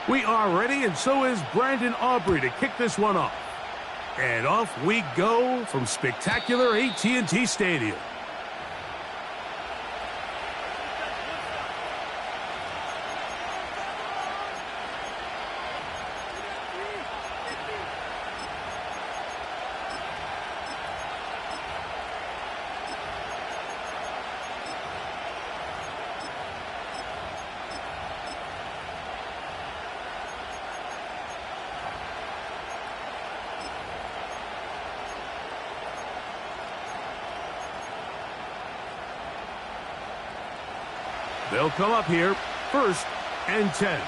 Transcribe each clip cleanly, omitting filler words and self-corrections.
We are ready, and so is Brandon Aubrey to kick this one off. And off we go from spectacular AT&T Stadium. They'll come up here, 1st and 10.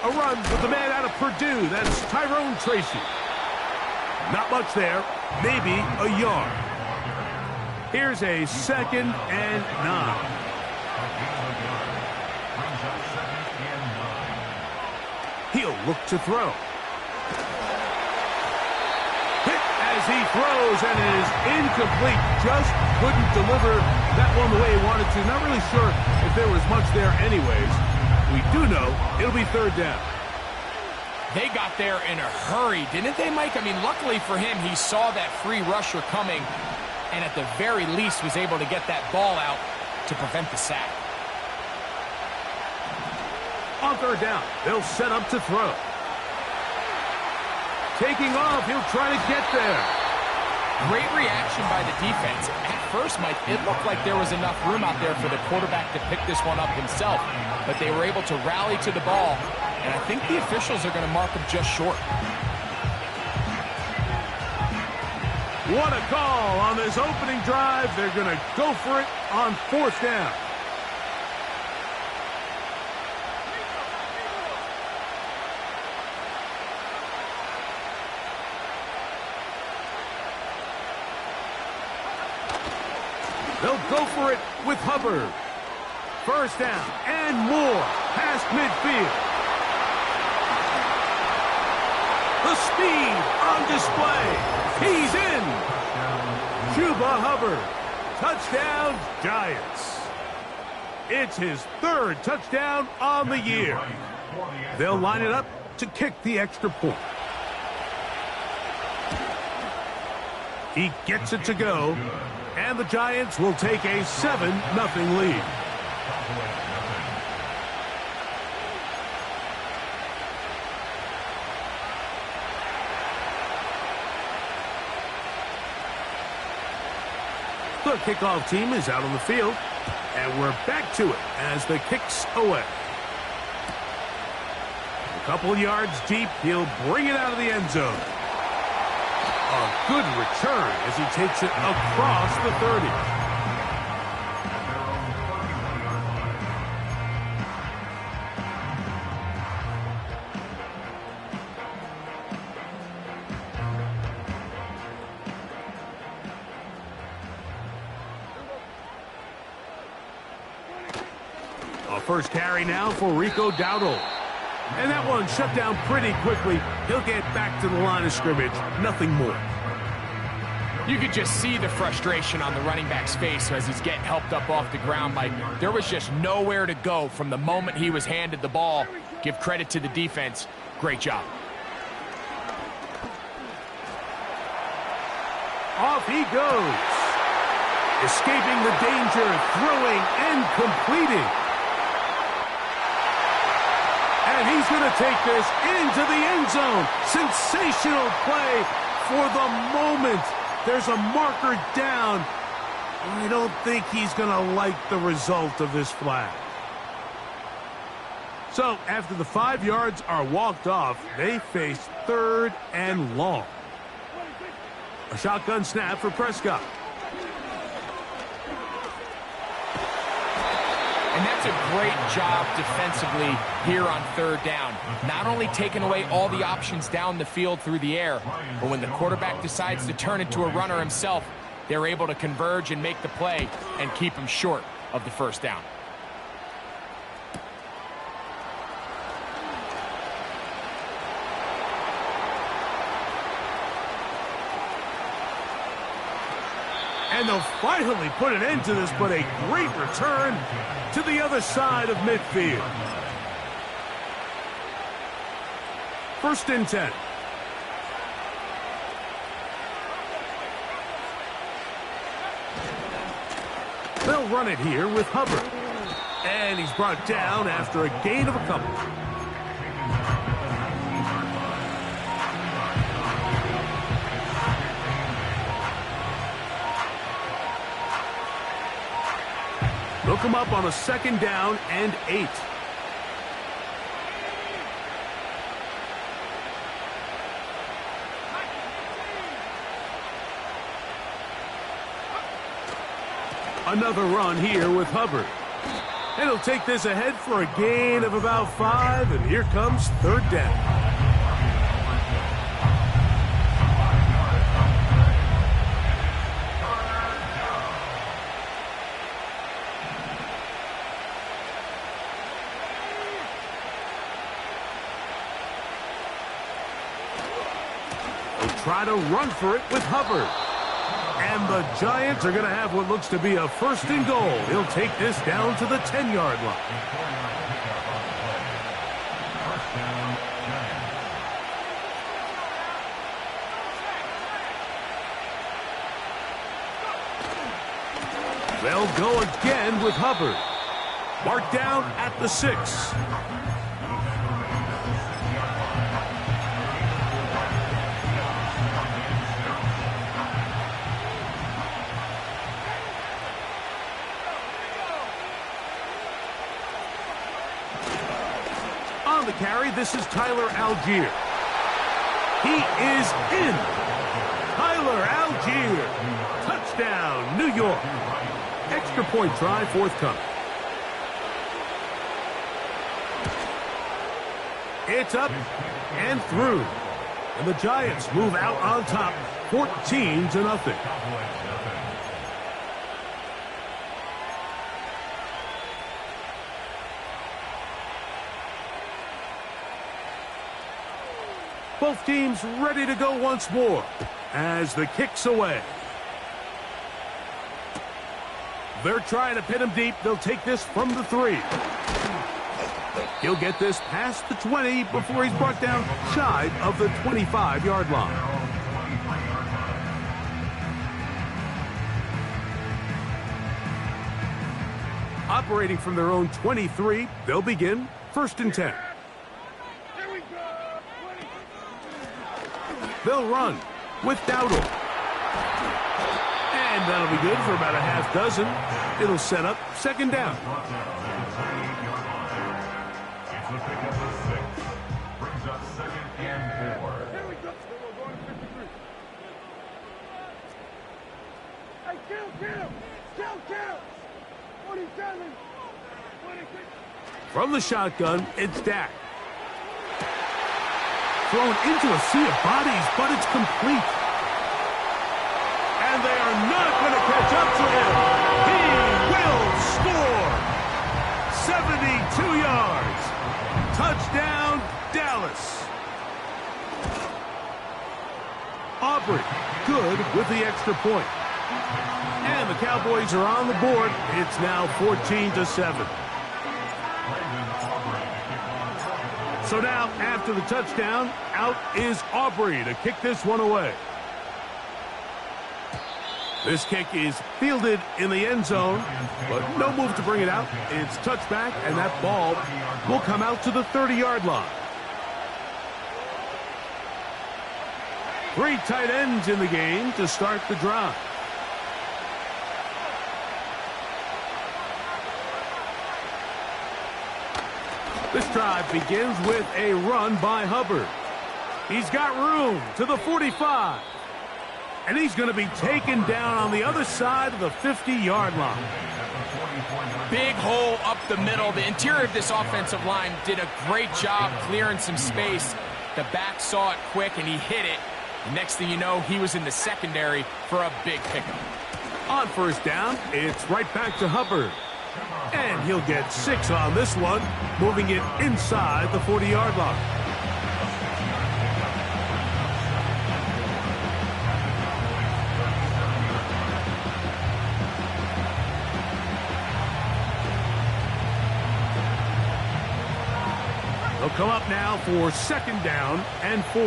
A run with the man out of Purdue. That's Tyrone Tracy. Not much there. Maybe a yard. Here's a 2nd and 9. He'll look to throw. As he throws, and it is incomplete. Just couldn't deliver that one the way he wanted to. Not really sure if there was much there anyways. We do know it'll be 3rd down. They got there in a hurry, didn't they, Mike? I mean, luckily for him, he saw that free rusher coming, and at the very least was able to get that ball out to prevent the sack. On 3rd down, they'll set up to throw. Taking off, he'll try to get there. Great reaction by the defense. At first, Mike, it looked like there was enough room out there for the quarterback to pick this one up himself, but they were able to rally to the ball, and I think the officials are going to mark him just short. What a call on this opening drive. They're going to go for it on 4th down. They'll go for it with Hubbard. 1st down and more past midfield. The speed on display. He's in. Chuba Hubbard. Touchdown, Giants. It's his 3rd touchdown on the year. They'll line it up to kick the extra point. He gets it to go. And the Giants will take a 7-0 lead. The kickoff team is out on the field, and we're back to it as the kick's away. A couple yards deep, he'll bring it out of the end zone. A good return as he takes it across the 30. A first carry now for Rico Dowdle. And that one shut down pretty quickly. He'll get back to the line of scrimmage. Nothing more. You could just see the frustration on the running back's face as he's getting helped up off the ground. Like, there was just nowhere to go from the moment he was handed the ball. Give credit to the defense. Great job. Off he goes. Escaping the danger, throwing and completing. And he's going to take this into the end zone. Sensational play for the moment. There's a marker down. I don't think he's going to like the result of this flag. So, after the 5 yards are walked off, they face 3rd and long. A shotgun snap for Prescott. And that's a great job defensively here on 3rd down. Not only taking away all the options down the field through the air, but when the quarterback decides to turn into a runner himself, they're able to converge and make the play and keep him short of the 1st down. And they'll finally put an end to this, but a great return to the other side of midfield. 1st and 10. They'll run it here with Hubbard. And he's brought down after a gain of a couple. They'll come up on a 2nd down and 8. Another run here with Hubbard. And he'll take this ahead for a gain of about 5, and here comes 3rd down. They'll try to run for it with Hubbard. And the Giants are going to have what looks to be a 1st and goal. He'll take this down to the 10-yard line. They'll go again with Hubbard. Marked down at the 6. On the carry, this is Tyler Algier. He is in. Tyler Algier. Touchdown, New York. Extra point try forthcoming. It's up and through. And the Giants move out on top, 14-0. Both teams ready to go once more as the kick's away. They're trying to pin him deep. They'll take this from the 3. He'll get this past the 20 before he's brought down shy of the 25-yard line. Operating from their own 23, they'll begin 1st and 10. They'll run with Dowdle. And that'll be good for about a half dozen. It'll set up 2nd down. Brings up 2nd and 4. Hey, kill! 47. From the shotgun, it's Dak. Thrown into a sea of bodies, but it's complete. And they are not going to catch up to him. He will score. 72 yards. Touchdown, Dallas. Aubrey, good with the extra point. And the Cowboys are on the board. It's now 14-7. So now, after the touchdown, out is Aubrey to kick this one away. This kick is fielded in the end zone, but no move to bring it out. It's touchback, and that ball will come out to the 30-yard line. 3 tight ends in the game to start the drive. This drive begins with a run by Hubbard. He's got room to the 45. And he's going to be taken down on the other side of the 50-yard line. Big hole up the middle. The interior of this offensive line did a great job clearing some space. The back saw it quick, and he hit it. The next thing you know, he was in the secondary for a big pickup. On 1st down, it's right back to Hubbard. And he'll get 6 on this one, moving it inside the 40-yard line. They'll come up now for 2nd down and 4.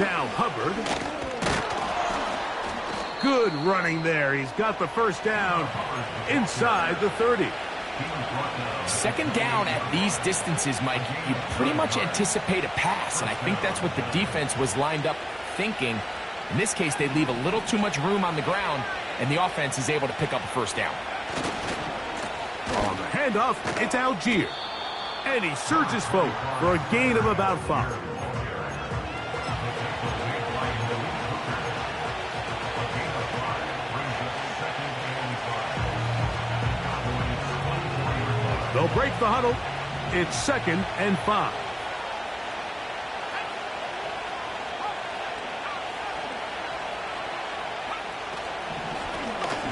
Now Hubbard. Good running there. He's got the 1st down inside the 30. 2nd down at these distances, Mike, you pretty much anticipate a pass, and I think that's what the defense was lined up thinking. In this case, they leave a little too much room on the ground, and the offense is able to pick up a 1st down. On the handoff, it's Algier. And he surges forward for a gain of about 5. They'll break the huddle. It's 2nd and 5.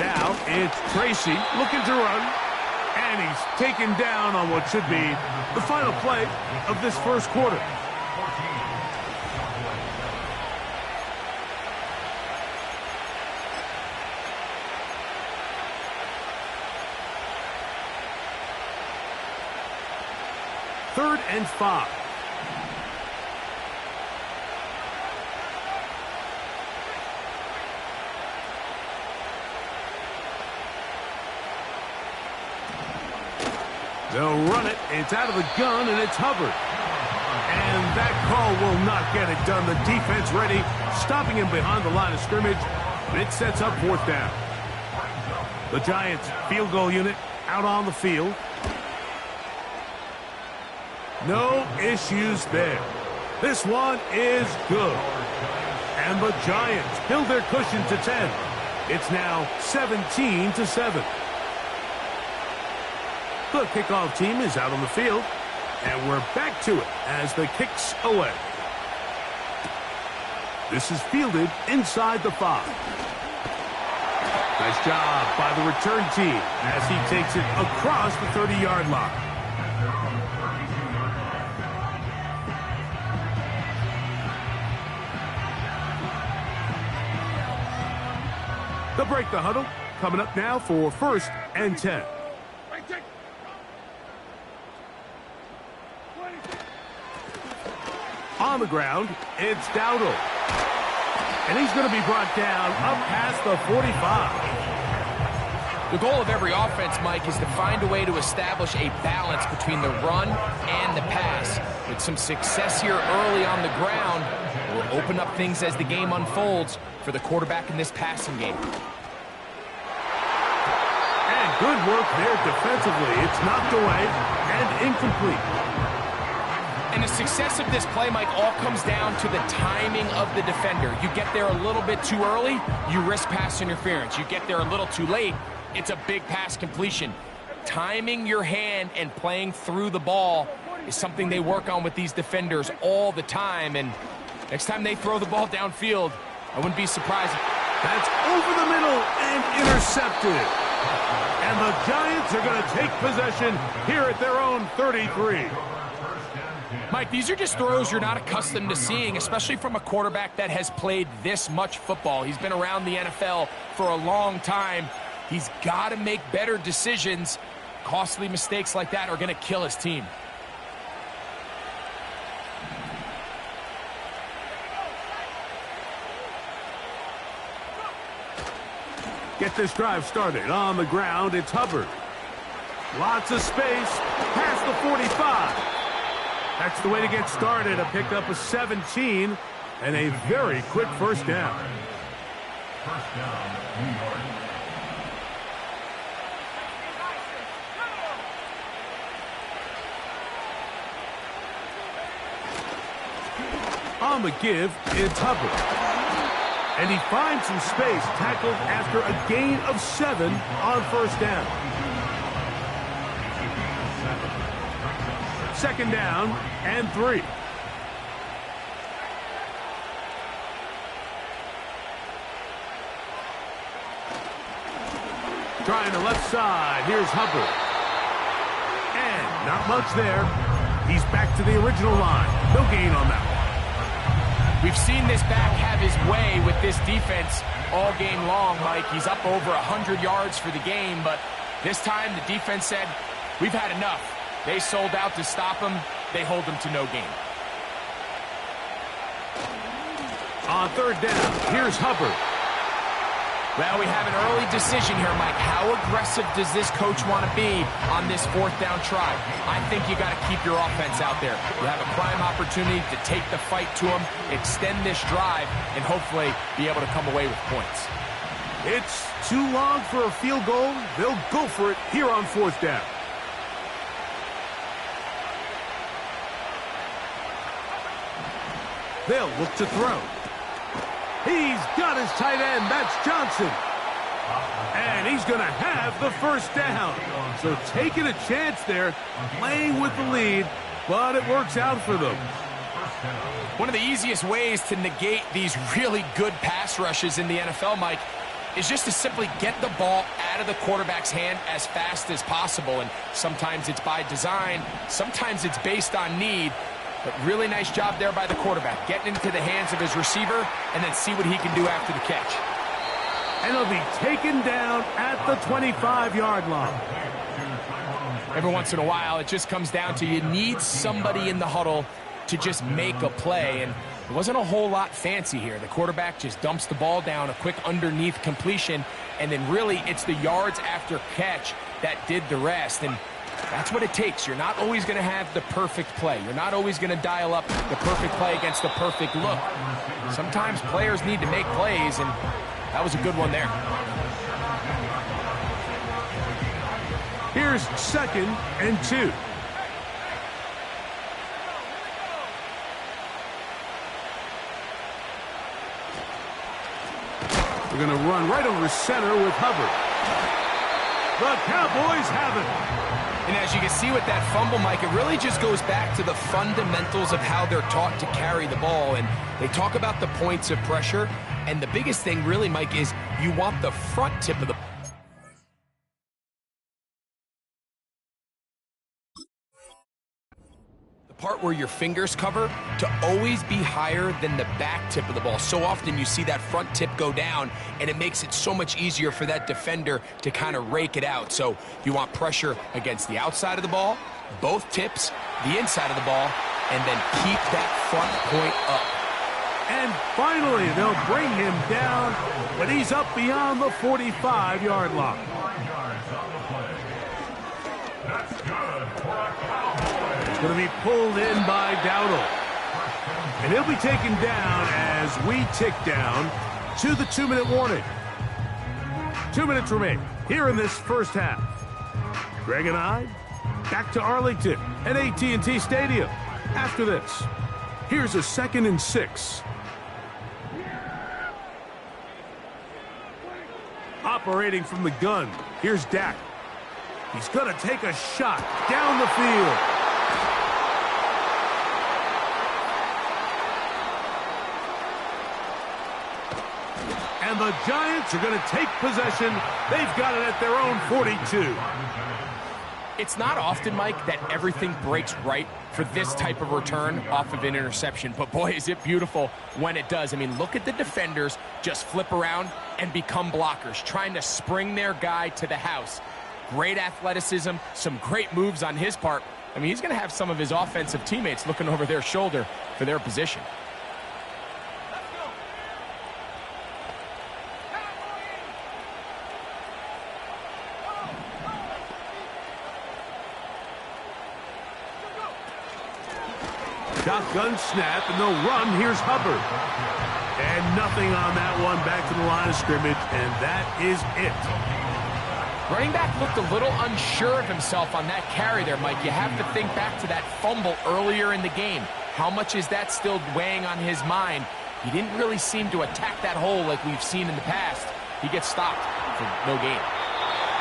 Now it's Tracy looking to run. And he's taken down on what should be the final play of this 1st quarter. Third and 5. They'll run it. It's out of the gun, and it's Hubbard. And that call will not get it done. The defense ready, stopping him behind the line of scrimmage. And it sets up 4th down. The Giants field goal unit out on the field. No issues there. This one is good. And the Giants build their cushion to 10. It's now 17-7. The kickoff team is out on the field. And we're back to it as the kick's away. This is fielded inside the 5. Nice job by the return team as he takes it across the 30-yard line. They'll break the huddle. Coming up now for 1st and 10. On the ground, it's Dowdle. And he's going to be brought down up past the 45. The goal of every offense, Mike, is to find a way to establish a balance between the run and the pass. With some success here early on the ground, will open up things as the game unfolds for the quarterback in this passing game. And good work there defensively. It's knocked away and incomplete. And the success of this play, Mike, all comes down to the timing of the defender. You get there a little bit too early, you risk pass interference. You get there a little too late, it's a big pass completion. Timing your hand and playing through the ball is something they work on with these defenders all the time. And next time they throw the ball downfield, I wouldn't be surprised. That's over the middle and intercepted. And the Giants are going to take possession here at their own 33. Mike, these are just throws you're not accustomed to seeing, especially from a quarterback that has played this much football. He's been around the NFL for a long time. He's got to make better decisions. Costly mistakes like that are going to kill his team. Get this drive started. On the ground, it's Hubbard. Lots of space past the 45. That's the way to get started. A pickup of 17 and a very quick 1st down. First down, New York. On the give, it's Hubbard. And he finds some space, tackled after a gain of 7 on 1st down. 2nd down and 3. Trying the left side. Here's Hubbard. And not much there. He's back to the original line. No gain on that one. We've seen this back have his way with this defense all game long, Mike. He's up over 100 yards for the game, but this time the defense said, we've had enough. They sold out to stop him. They hold him to no gain. On third down, here's Hubbard. Well, we have an early decision here, Mike. How aggressive does this coach want to be on this fourth down try? I think you got to keep your offense out there. You have a prime opportunity to take the fight to them, extend this drive, and hopefully be able to come away with points. It's too long for a field goal. They'll go for it here on fourth down. They'll look to throw. He's got his tight end. That's Johnson. And he's going to have the first down. So taking a chance there, playing with the lead, but it works out for them. One of the easiest ways to negate these really good pass rushes in the NFL, Mike, is just to simply get the ball out of the quarterback's hand as fast as possible. And sometimes it's by design, sometimes it's based on need. But really nice job there by the quarterback, getting into the hands of his receiver and then see what he can do after the catch. And he'll be taken down at the 25-yard line. Every once in a while, it just comes down to you need somebody in the huddle to just make a play. And it wasn't a whole lot fancy here. The quarterback just dumps the ball down, a quick underneath completion, and then really it's the yards after catch that did the rest. And that's what it takes. You're not always going to have the perfect play. You're not always going to dial up the perfect play against the perfect look. Sometimes players need to make plays, and that was a good one there. Here's 2nd and 2. They're going to run right over center with Hubbard. The Cowboys have it. And as you can see with that fumble, Mike, it really just goes back to the fundamentals of how they're taught to carry the ball. And they talk about the points of pressure. And the biggest thing really, Mike, is you want the front tip of the part where your fingers cover to always be higher than the back tip of the ball. So often you see that front tip go down, and it makes it so much easier for that defender to kind of rake it out. So you want pressure against the outside of the ball, both tips, the inside of the ball, and then keep that front point up. And finally, they'll bring him down, but he's up beyond the 45-yard line. It's going to be pulled in by Dowdle. And he'll be taken down as we tick down to the 2-minute warning. 2 minutes remain here in this first half. Greg and I back to Arlington at AT&T Stadium. After this, here's a 2nd and 6. Operating from the gun, here's Dak. He's going to take a shot down the field. And the Giants are going to take possession. They've got it at their own 42. It's not often, Mike, that everything breaks right for this type of return off of an interception. But boy, is it beautiful when it does. I mean, look at the defenders just flip around and become blockers, trying to spring their guy to the house. Great athleticism, some great moves on his part. I mean, he's going to have some of his offensive teammates looking over their shoulder for their position. Shotgun snap, and they'll run. Here's Hubbard. And nothing on that one. Back to the line of scrimmage, and that is it. Running back looked a little unsure of himself on that carry there, Mike. You have to think back to that fumble earlier in the game. How much is that still weighing on his mind? He didn't really seem to attack that hole like we've seen in the past. He gets stopped for no gain.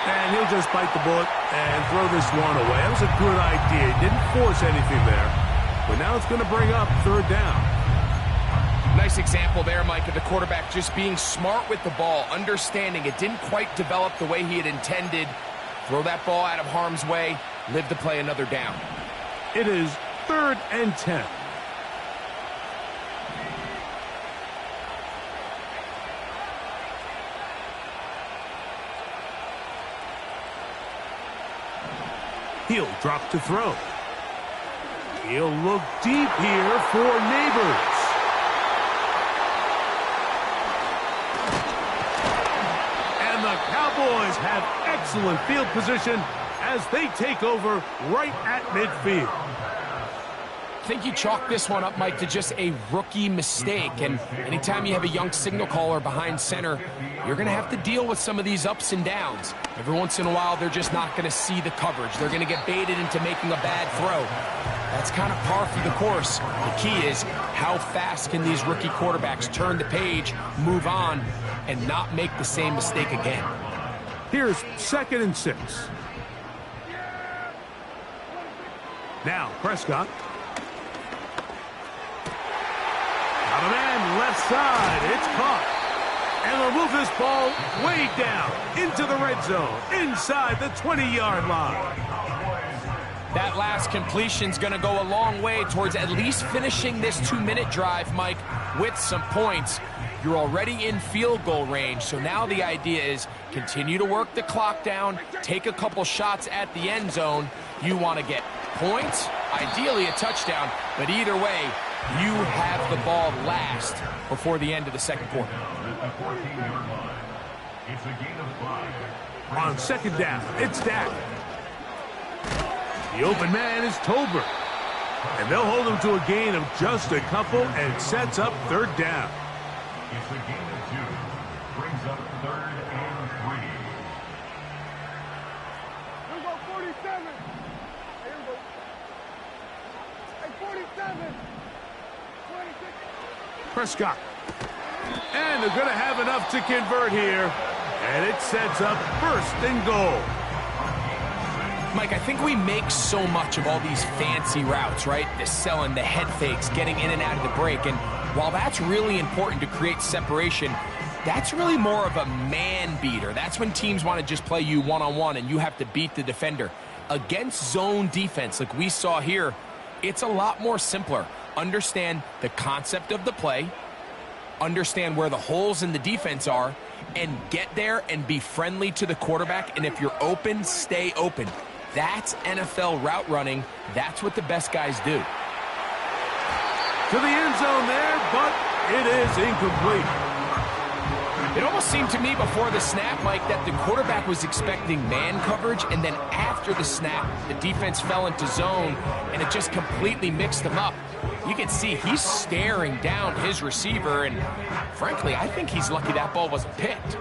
And he'll just bite the bullet and throw this one away. That was a good idea. He didn't force anything there. But now it's going to bring up 3rd down. Nice example there, Mike, of the quarterback just being smart with the ball, understanding it didn't quite develop the way he had intended. Throw that ball out of harm's way, live to play another down. It is 3rd and 10. He'll drop to throw. He'll look deep here for Neighbors. And the Cowboys have excellent field position as they take over right at midfield. I think you chalk this one up, Mike, to just a rookie mistake. And anytime you have a young signal caller behind center, you're going to have to deal with some of these ups and downs. Every once in a while, they're just not going to see the coverage. They're going to get baited into making a bad throw. That's kind of par for the course. The key is how fast can these rookie quarterbacks turn the page, move on, and not make the same mistake again. Here's 2nd and 6. Now, Prescott. Got a man left side. It's caught. And they'll move this ball way down into the red zone, inside the 20-yard line. That last completion's going to go a long way towards at least finishing this 2-minute drive, Mike, with some points. You're already in field goal range, so now the idea is continue to work the clock down, take a couple shots at the end zone. You want to get points, ideally a touchdown, but either way, you have the ball last before the end of the second quarter. On 2nd down, it's Dak. The open man is Tolbert. And they'll hold him to a gain of just a couple and sets up 3rd down. It's a gain of 2. Brings up 3rd and 3. Here we go, 47. Here we go. Hey, 47. 26. Prescott. And they're going to have enough to convert here. And it sets up 1st and goal. Mike, I think we make so much of all these fancy routes, right? The selling, the head fakes, getting in and out of the break. And while that's really important to create separation, that's really more of a man beater. That's when teams want to just play you one-on-one and you have to beat the defender. Against zone defense, like we saw here, it's a lot more simpler. Understand the concept of the play, understand where the holes in the defense are, and get there and be friendly to the quarterback. And if you're open, stay open. That's NFL route running. That's what the best guys do. To the end zone there, but it is incomplete. It almost seemed to me before the snap, Mike, that the quarterback was expecting man coverage, and then after the snap, the defense fell into zone, and it just completely mixed them up. You can see he's staring down his receiver, and frankly, I think he's lucky that ball wasn't picked.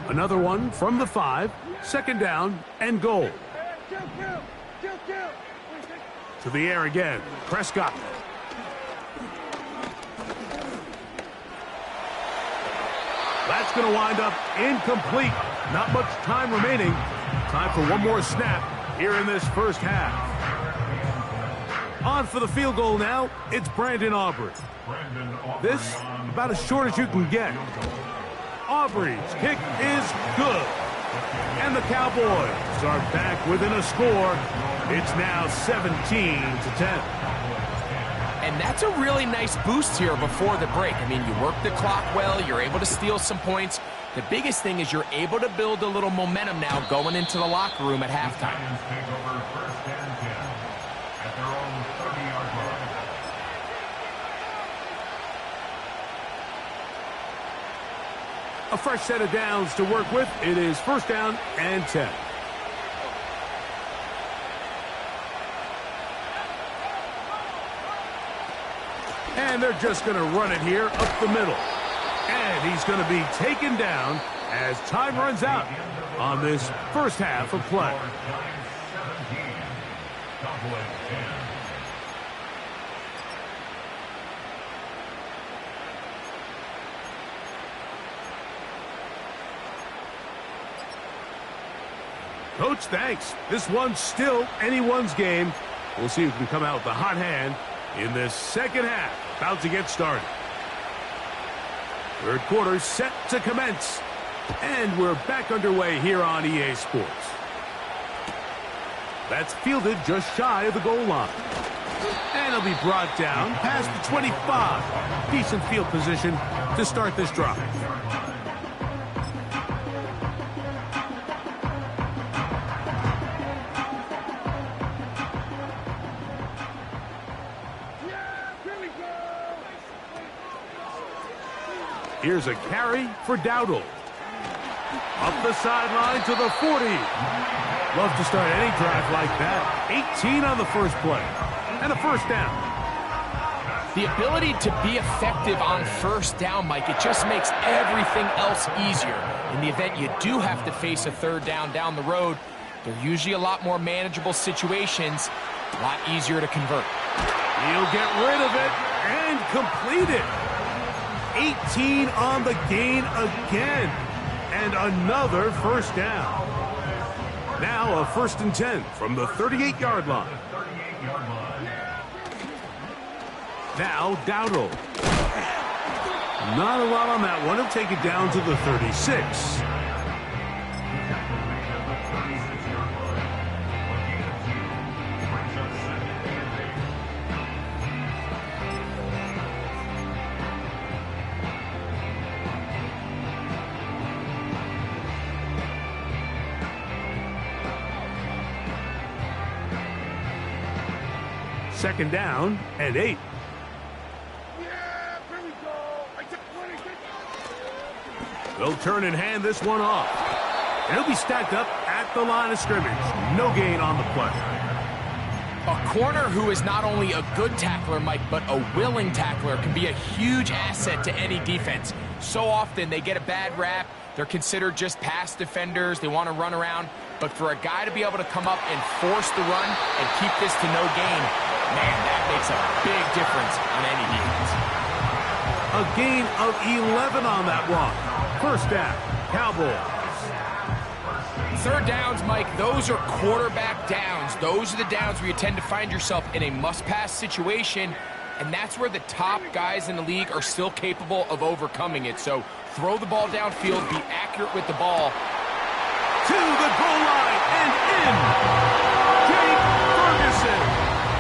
Another one from the 5, 2nd down and goal. Kill. To the air again, Prescott. That's going to wind up incomplete. Not much time remaining. Time for one more snap here in this 1st half. On for the field goal now, it's Brandon Aubrey. This, about as short as you can get. Aubrey's kick is good. And the Cowboys are back within a score. It's now 17-10. And that's a really nice boost here before the break. I mean, you work the clock well, you're able to steal some points. The biggest thing is you're able to build a little momentum now going into the locker room at halftime. A fresh set of downs to work with. It is 1st down and 10. And they're just going to run it here up the middle. And he's going to be taken down as time runs out on this 1st half of play. Coach, thanks. This one's still anyone's game. We'll see who can come out with the hot hand in this 2nd half. About to get started. 3rd quarter set to commence. And we're back underway here on EA Sports. That's fielded just shy of the goal line. And it'll be brought down past the 25. Decent field position to start this drive. Here's a carry for Dowdle. Up the sideline to the 40. Love to start any drive like that. 18 on the first play. And a first down. The ability to be effective on first down, Mike, it just makes everything else easier. In the event you do have to face a third down the road, they're usually a lot more manageable situations, a lot easier to convert. He'll get rid of it and complete it. 18 on the gain again. And another first down. Now a 1st and 10 from the 38-yard line. Now Dowdle. Not a lot on that one. He'll take it down to the 36. Second down and 8. Yeah, here we go. I took 26. They'll turn and hand this one off. And he'll be stacked up at the line of scrimmage. No gain on the play. A corner who is not only a good tackler, Mike, but a willing tackler can be a huge asset to any defense. So often they get a bad rap. They're considered just pass defenders. They want to run around. But for a guy to be able to come up and force the run and keep this to no gain, man, that makes a big difference on any defense. A gain of 11 on that one. First down, Cowboys. Third downs, Mike, those are quarterback downs. Those are the downs where you tend to find yourself in a must-pass situation, and that's where the top guys in the league are still capable of overcoming it. So throw the ball downfield, be accurate with the ball. To the goal line and in. Jake Ferguson.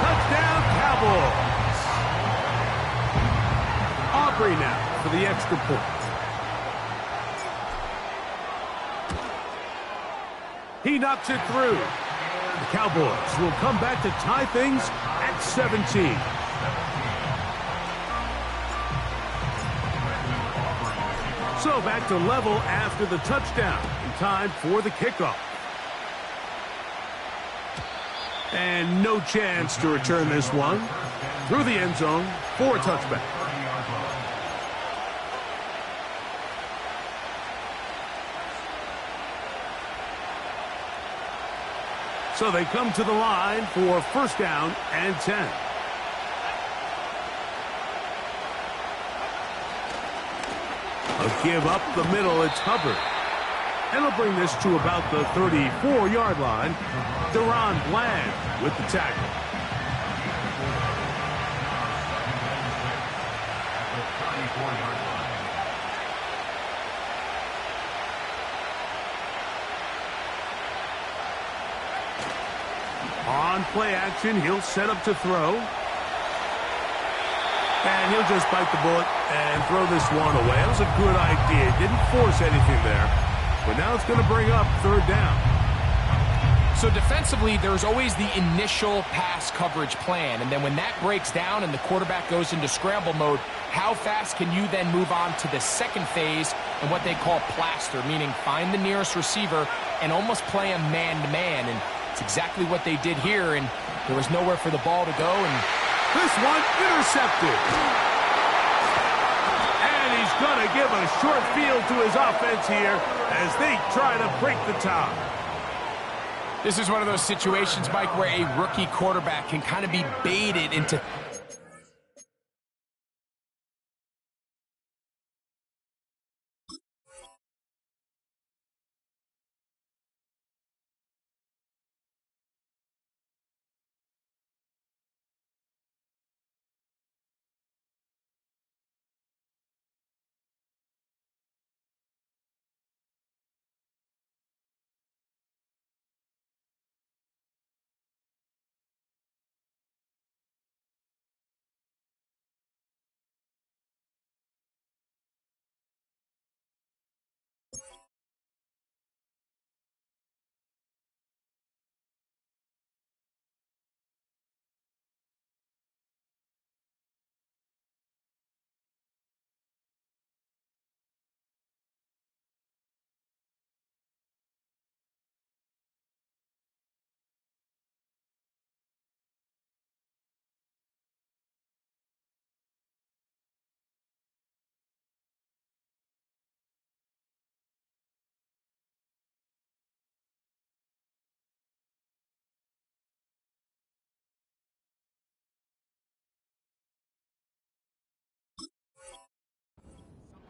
Touchdown, Cowboys. Aubrey now for the extra point. He knocks it through. The Cowboys will come back to tie things at 17. So back to level after the touchdown. In time for the kickoff. And no chance to return this one. Through the end zone for a touchback. So they come to the line for first down and 10. A give up the middle, it's Hubbard. And he'll bring this to about the 34-yard line. Deron Bland with the tackle. On play action, he'll set up to throw. And he'll just bite the bullet and throw this one away. That was a good idea. Didn't force anything there. But now it's going to bring up third down. So defensively, there's always the initial pass coverage plan. And then when that breaks down and the quarterback goes into scramble mode, how fast can you then move on to the second phase and what they call plaster, meaning find the nearest receiver and almost play a man-to-man. And it's exactly what they did here, and there was nowhere for the ball to go. And this one intercepted. And he's going to give a short field to his offense here as they try to break the tie. This is one of those situations, Mike, where a rookie quarterback can kind of be baited into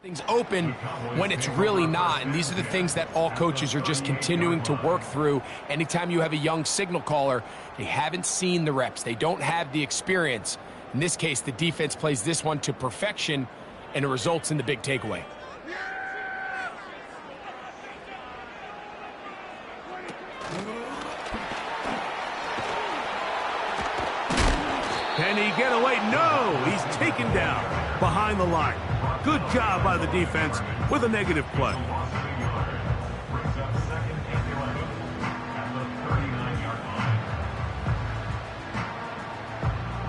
Things open when it's really not, and these are the things that all coaches are just continuing to work through. Anytime you have a young signal caller, they haven't seen the reps, they don't have the experience. In this case, the defense plays this one to perfection, and it results in the big takeaway. Can he get away? No! He's taken down behind the line. Good job by the defense with a negative play.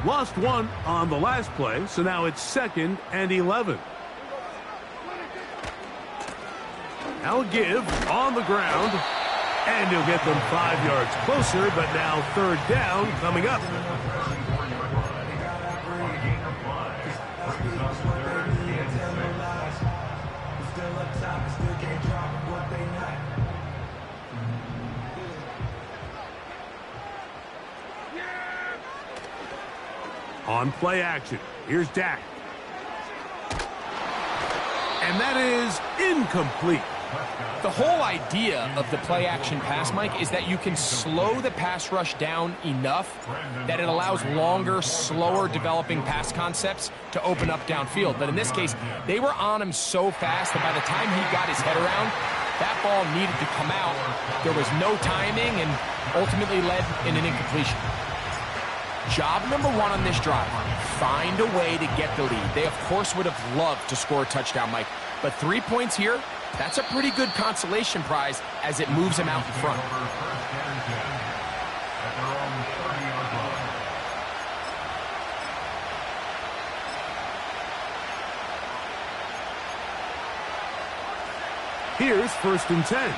Lost one on the last play, so now it's 2nd and 11. Now a give on the ground, and he'll get them 5 yards closer, but now 3rd down coming up. On play action, here's Dak. And that is incomplete. The whole idea of the play action pass, Mike, is that you can slow the pass rush down enough that it allows longer, slower developing pass concepts to open up downfield. But in this case, they were on him so fast that by the time he got his head around, that ball needed to come out. There was no timing and ultimately led in an incompletion. Job number 1 on this drive, find a way to get the lead. They, of course, would have loved to score a touchdown, Mike. But 3 points here, that's a pretty good consolation prize as it moves him out in front. Here's 1st and 10.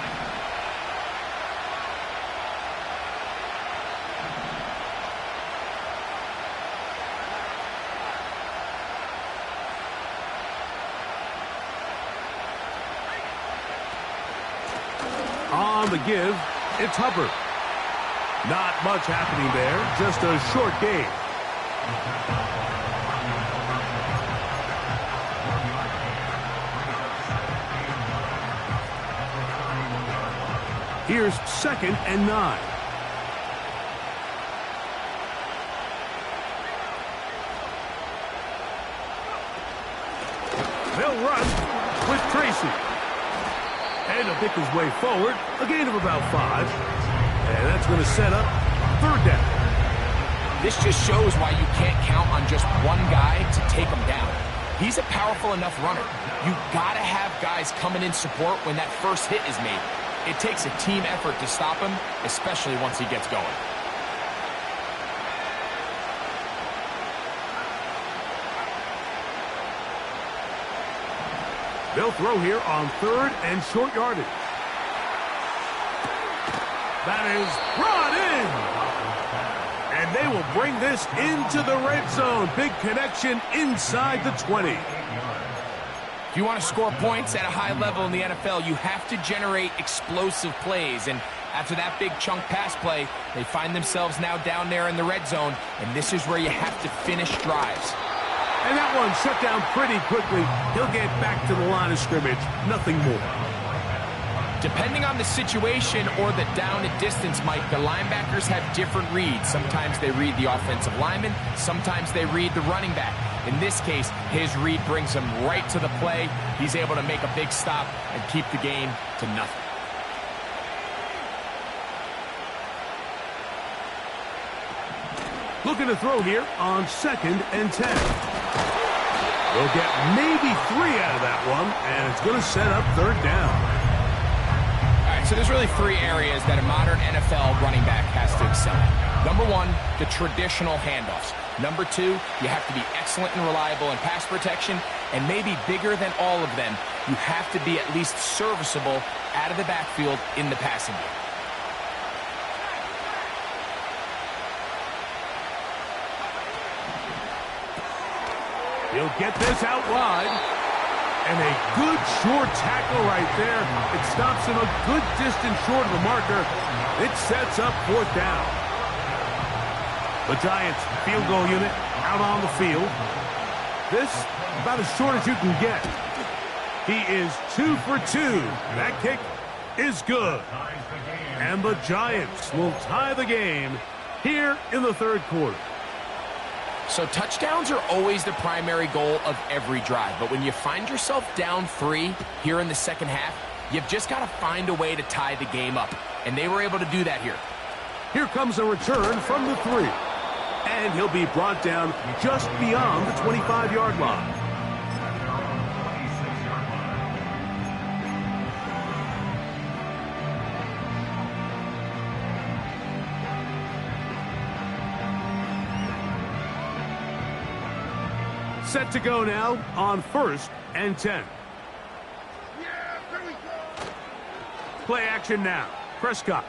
On the give, it's Hubbard. Not much happening there, just a short gain. Here's 2nd and 9. They'll run with Tracy. And he'll pick his way forward, a gain of about 5. And that's going to set up 3rd down. This just shows why you can't count on just one guy to take him down. He's a powerful enough runner. You got to have guys coming in support when that first hit is made. It takes a team effort to stop him, especially once he gets going. They'll throw here on 3rd and short yardage. That is brought in. And they will bring this into the red zone. Big connection inside the 20. If you want to score points at a high level in the NFL, you have to generate explosive plays. And after that big chunk pass play, they find themselves now down there in the red zone. And this is where you have to finish drives. And that one shut down pretty quickly. He'll get back to the line of scrimmage. Nothing more. Depending on the situation or the down and distance, Mike, the linebackers have different reads. Sometimes they read the offensive lineman. Sometimes they read the running back. In this case, his read brings him right to the play. He's able to make a big stop and keep the game to nothing. Looking to throw here on 2nd and 10. They'll get maybe 3 out of that one, and it's going to set up 3rd down. All right, so there's really 3 areas that a modern NFL running back has to excel at. Number 1, the traditional handoffs. Number 2, you have to be excellent and reliable in pass protection, and maybe bigger than all of them, you have to be at least serviceable out of the backfield in the passing game. He'll get this out wide. And a good short tackle right there. It stops him a good distance short of the marker. It sets up 4th down. The Giants field goal unit out on the field. This about as short as you can get. He is 2 for 2. That kick is good. And the Giants will tie the game here in the third quarter. So touchdowns are always the primary goal of every drive. But when you find yourself down 3 here in the second half, you've just got to find a way to tie the game up. And they were able to do that here. Here comes a return from the 3. And he'll be brought down just beyond the 25-yard line. Set to go now on 1st and 10. Play action now. Prescott.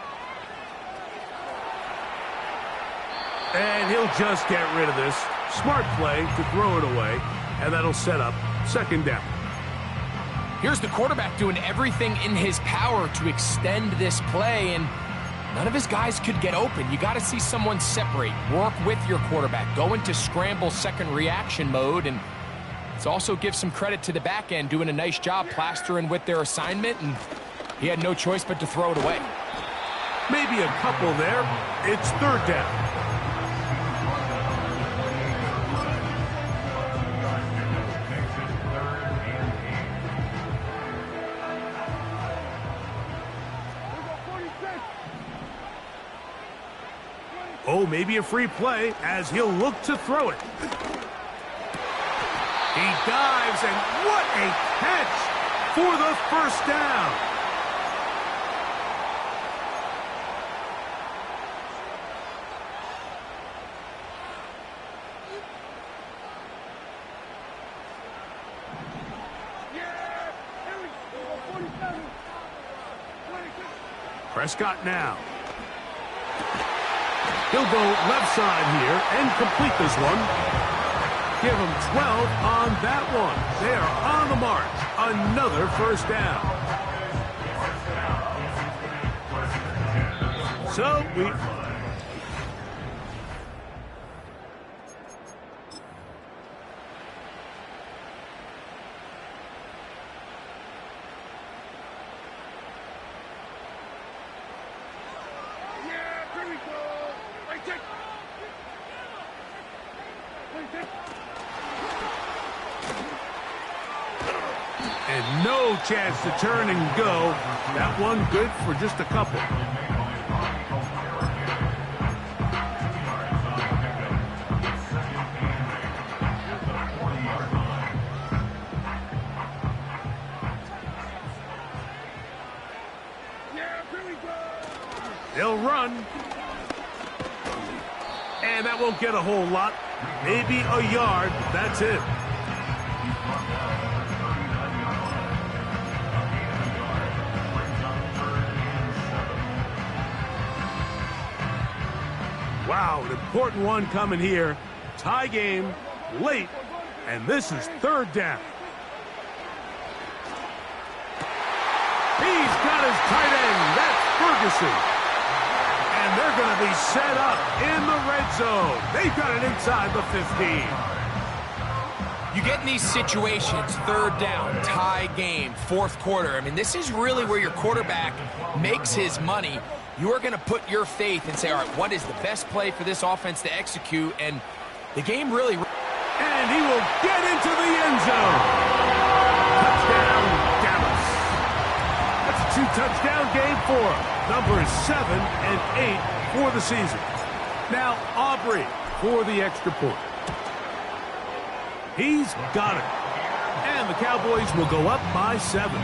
And he'll just get rid of this. Smart play to throw it away, and that'll set up 2nd down. Here's the quarterback doing everything in his power to extend this play, and none of his guys could get open. You got to see someone separate, work with your quarterback, go into scramble second reaction mode, and let's also give some credit to the back end doing a nice job plastering with their assignment, and he had no choice but to throw it away. Maybe a couple there. It's 3rd down. Oh, maybe a free play as he'll look to throw it. He dives, and what a catch for the 1st down. Prescott now. He'll go left side here and complete this one. Give him 12 on that one. They are on the march. Another 1st down. So we... And no chance to turn and go. That one good for just a couple. They'll run. And that won't get a whole lot. Maybe a yard. That's it. Wow, an important one coming here. Tie game, late, and this is 3rd down. He's got his tight end. That's Ferguson. And they're going to be set up in the red zone. They've got it inside the 15. You get in these situations, 3rd down, tie game, 4th quarter. I mean, this is really where your quarterback makes his money. You are going to put your faith and say, all right, what is the best play for this offense to execute? And the game really... And he will get into the end zone. Touchdown, Dallas. That's a 2-touchdown game for him. Numbers 7 and 8 for the season. Now Aubrey for the extra point. He's got it. And the Cowboys will go up by 7.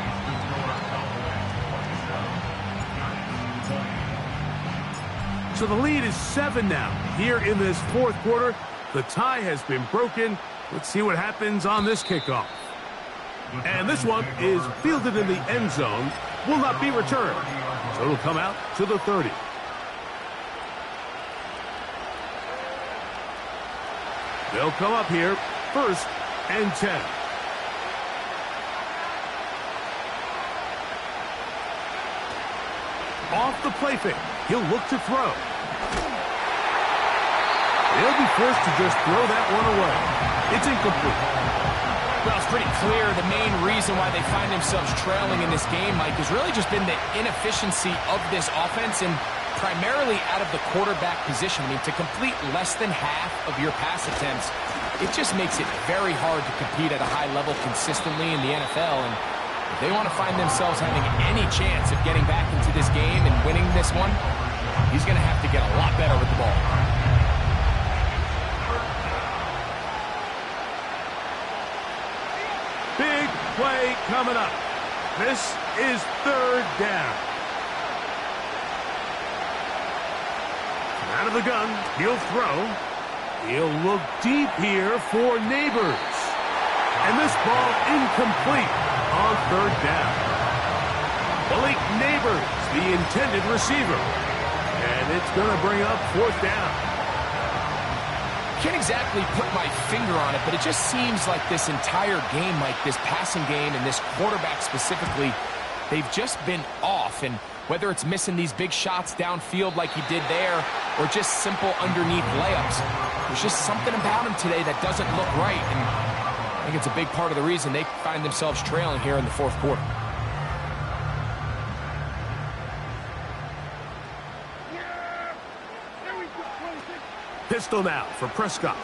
So the lead is 7 now. Here in this 4th quarter, the tie has been broken. Let's see what happens on this kickoff. And this one is fielded in the end zone. Will not be returned. So it'll come out to the 30. They'll come up here, 1st and 10. Off the play fake. He'll look to throw. They'll be forced to just throw that one away. It's incomplete. Well, it's pretty clear the main reason why they find themselves trailing in this game, Mike, has really just been the inefficiency of this offense and primarily out of the quarterback position. I mean, to complete less than half of your pass attempts, it just makes it very hard to compete at a high level consistently in the NFL. And if they want to find themselves having any chance of getting back into this game and winning this one, he's going to have to get a lot better with the ball. Big play coming up. This is third down. Out of the gun, he'll throw. He'll look deep here for Neighbors. And this ball incomplete on third down. Malik Neighbors, the intended receiver. And it's going to bring up fourth down. Can't exactly put my finger on it, but it just seems like this entire game, like this passing game and this quarterback specifically, they've just been off. And whether it's missing these big shots downfield like he did there or just simple underneath layups, there's just something about him today that doesn't look right. And I think it's a big part of the reason they find themselves trailing here in the fourth quarter. Pistol now for Prescott.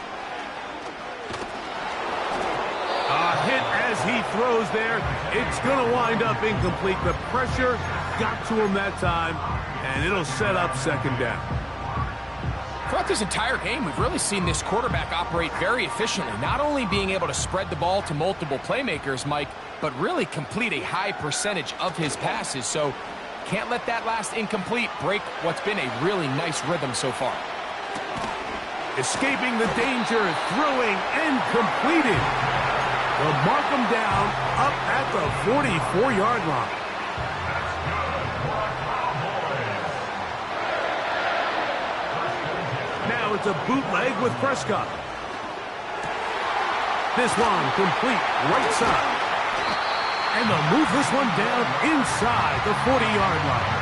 A hit as he throws there. It's going to wind up incomplete. The pressure got to him that time, and it'll set up second down. Throughout this entire game, we've really seen this quarterback operate very efficiently, not only being able to spread the ball to multiple playmakers, Mike, but really complete a high percentage of his passes. So can't let that last incomplete break what's been a really nice rhythm so far. Escaping the danger, throwing and completing. They'll mark him down up at the 44-yard line. Now it's a bootleg with Prescott. This one complete right side. And they'll move this one down inside the 40-yard line.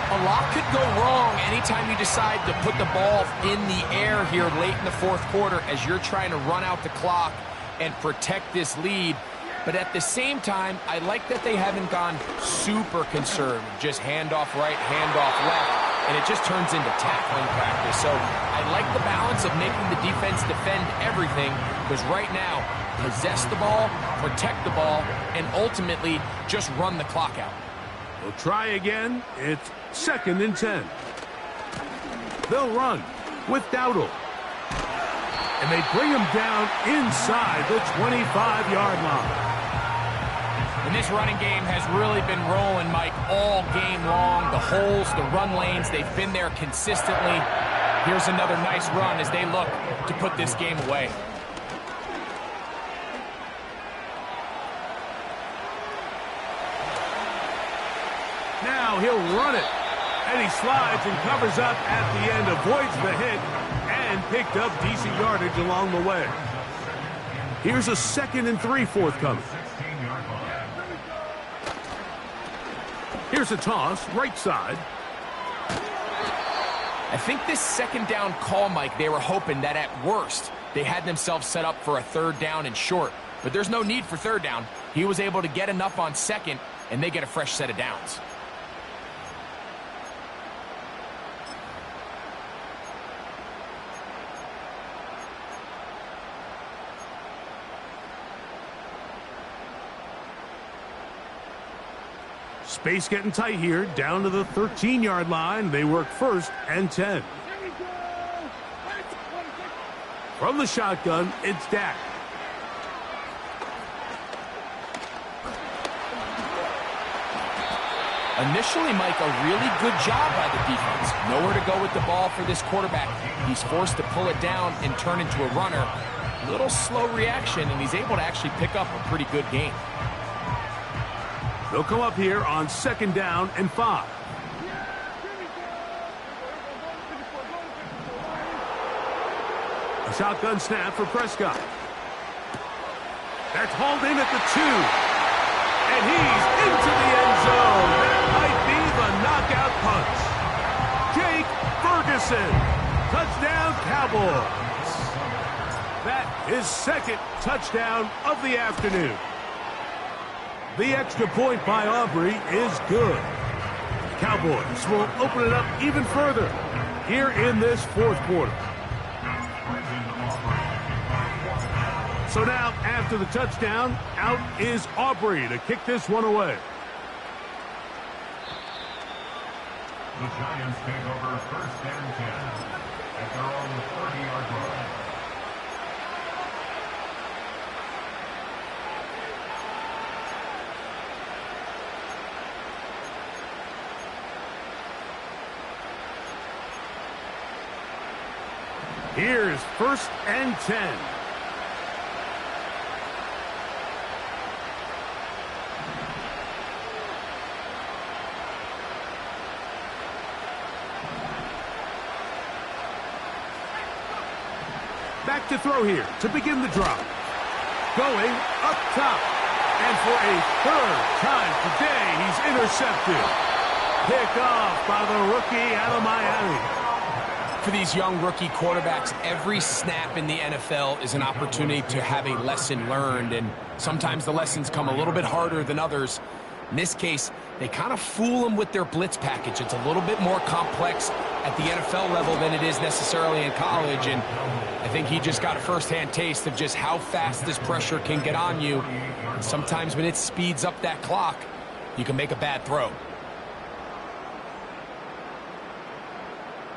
A lot could go wrong anytime you decide to put the ball in the air here late in the fourth quarter as you're trying to run out the clock and protect this lead. But at the same time, I like that they haven't gone super conservative. Just handoff right, handoff left, and it just turns into tackling practice. So I like the balance of making the defense defend everything, because right now, possess the ball, protect the ball, and ultimately just run the clock out. They'll try again. It's 2nd and 10. They'll run with Dowdle. And they bring him down inside the 25-yard line. And this running game has really been rolling, Mike, all game long. The holes, the run lanes, they've been there consistently. Here's another nice run as they look to put this game away. Now he'll run it. And he slides and covers up at the end, avoids the hit, and picked up decent yardage along the way. Here's a 2nd and 3 forthcoming. Here's a toss, right side. I think this second down call, Mike, they were hoping that at worst they had themselves set up for a third down and short. But there's no need for third down. He was able to get enough on second, and they get a fresh set of downs. Space getting tight here, down to the 13-yard line. They work 1st and 10. From the shotgun, it's Dak. Initially, Mike, a really good job by the defense. Nowhere to go with the ball for this quarterback. He's forced to pull it down and turn into a runner. Little slow reaction, and he's able to actually pick up a pretty good game. They'll come up here on 2nd down and 5. A shotgun snap for Prescott. That's hauled in at the 2. And he's into the end zone. That might be the knockout punch. Jake Ferguson. Touchdown, Cowboys. That his second touchdown of the afternoon. The extra point by Aubrey is good. Cowboys will open it up even further here in this fourth quarter. So now, after the touchdown, out is Aubrey to kick this one away. The Giants take over first and 10 at their own 30-yard line. Here's first and 10. Back to throw here to begin the drop. Going up top. And for a third time today, he's intercepted. Pick off by the rookie out of Miami. For these young rookie quarterbacks, every snap in the NFL is an opportunity to have a lesson learned, and sometimes the lessons come a little bit harder than others. In this case, they kind of fool them with their blitz package. It's a little bit more complex at the NFL level than it is necessarily in college, and I think he just got a first-hand taste of just how fast this pressure can get on you. And sometimes when it speeds up that clock, you can make a bad throw.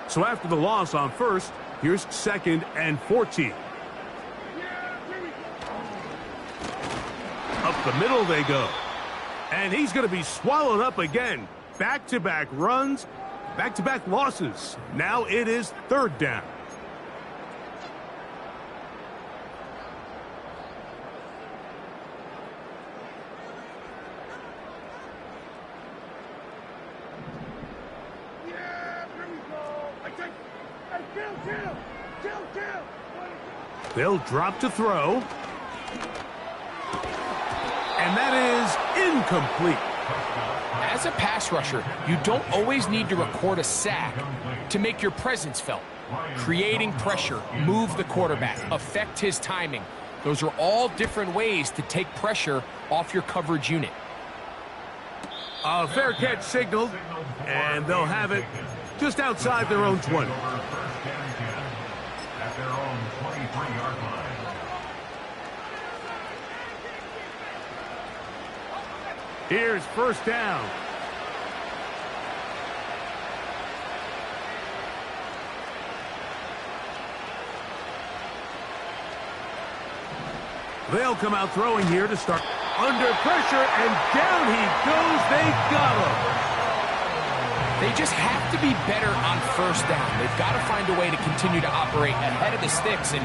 So after the loss on first, here's second and 14. Up the middle they go. And he's going to be swallowed up again. Back-to-back runs, back-to-back losses. Now it is third down. They'll drop to throw. And that is incomplete. As a pass rusher, you don't always need to record a sack to make your presence felt. Creating pressure, move the quarterback, affect his timing. Those are all different ways to take pressure off your coverage unit. A fair catch signaled, and they'll have it just outside their own 20. At their own 23-yard line. Here's first down. They'll come out throwing here to start. Under pressure, and down he goes. They got him. They just have to be better on first down. They've got to find a way to continue to operate ahead of the sticks, and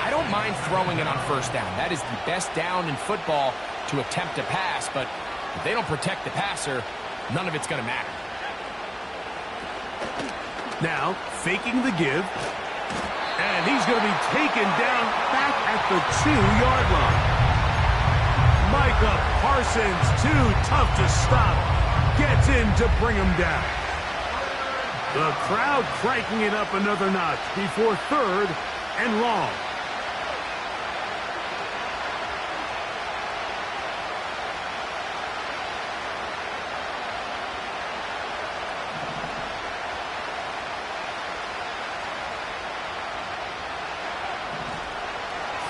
I don't mind throwing it on first down. That is the best down in football to attempt a pass, but if they don't protect the passer, none of it's going to matter. Now, faking the give, and he's going to be taken down back at the 2-yard line. Micah Parsons, too tough to stop, gets in to bring him down. The crowd cranking it up another notch before third and long.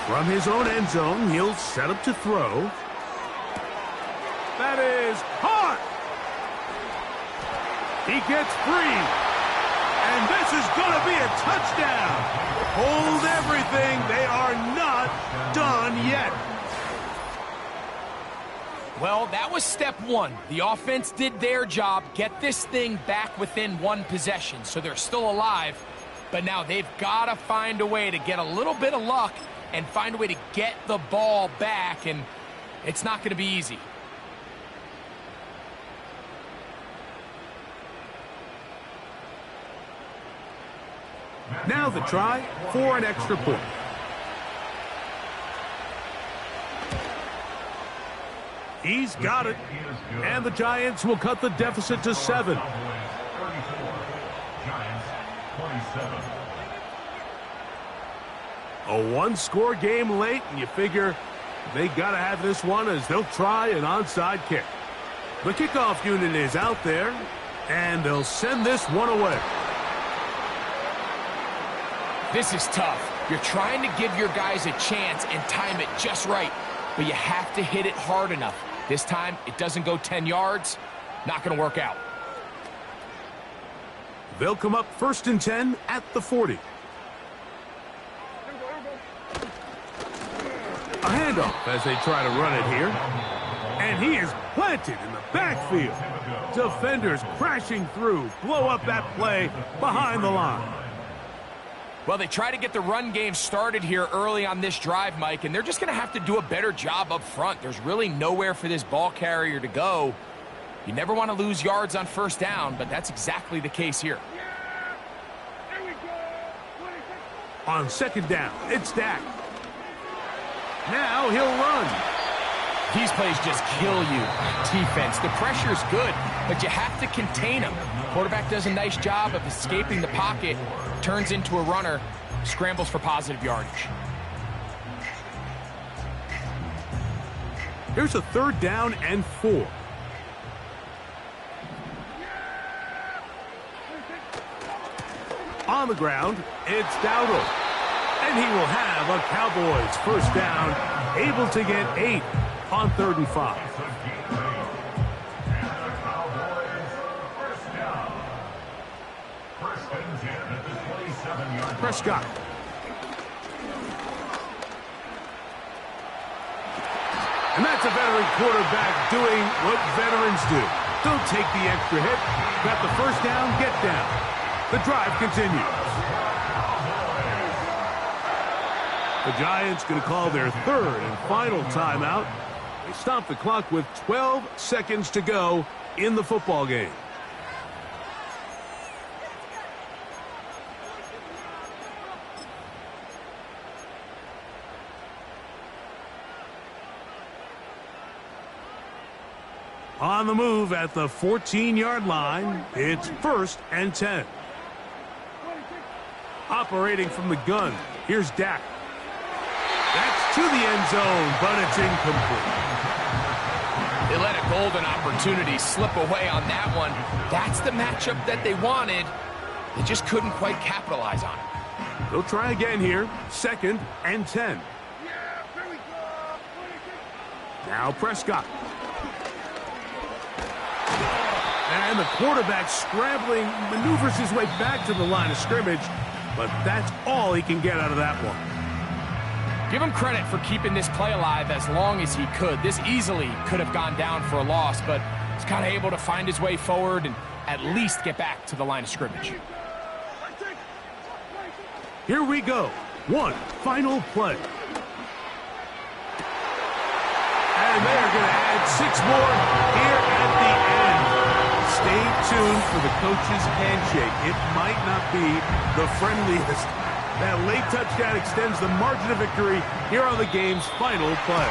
From his own end zone, he'll set up to throw. That is hot. He gets free. And this is going to be a touchdown. Hold everything. They are not done yet. Well, that was step one. The offense did their job, get this thing back within one possession, so they're still alive. But now they've got to find a way to get a little bit of luck and find a way to get the ball back, and it's not going to be easy. Now the try for an extra point. He's got it. And the Giants will cut the deficit to 7. 34. Giants 27. A one-score game late, and you figure they got to have this one as they'll try an onside kick. The kickoff unit is out there, and they'll send this one away. This is tough. You're trying to give your guys a chance and time it just right, but you have to hit it hard enough. This time, it doesn't go 10 yards. Not going to work out. They'll come up 1st and 10 at the 40. A handoff as they try to run it here. And he is planted in the backfield. Defenders crashing through, blow up that play behind the line. Well, they try to get the run game started here early on this drive, Mike, and they're just going to have to do a better job up front. There's really nowhere for this ball carrier to go. You never want to lose yards on 1st down, but that's exactly the case here. On 2nd down, it's Dak. Now he'll run. These plays just kill you. Defense, the pressure's good, but you have to contain them. Quarterback does a nice job of escaping the pocket, turns into a runner, scrambles for positive yardage. Here's a 3rd down and 4. On the ground, it's Dowdle. And he will have a Cowboys 1st down, able to get 8 on 3rd and 5. Prescott. And that's a veteran quarterback doing what veterans do. Don't take the extra hit. Got the 1st down, get down. The drive continues. The Giants going to call their 3rd and final timeout. They stop the clock with 12 seconds to go in the football game. On the move at the 14-yard line, it's 1st and 10. Operating from the gun, here's Dak. That's to the end zone, but it's incomplete. They let a golden opportunity slip away on that one. That's the matchup that they wanted. They just couldn't quite capitalize on it. They'll try again here, 2nd and 10. Now Prescott. And the quarterback scrambling, maneuvers his way back to the line of scrimmage, but that's all he can get out of that one. Give him credit for keeping this play alive as long as he could. This easily could have gone down for a loss, but he's kind of able to find his way forward and at least get back to the line of scrimmage. Here we go. One final play. And they're going to add 6 more here at the end. Stay tuned for the coach's handshake. It might not be the friendliest. That late touchdown extends the margin of victory here on the game's final play.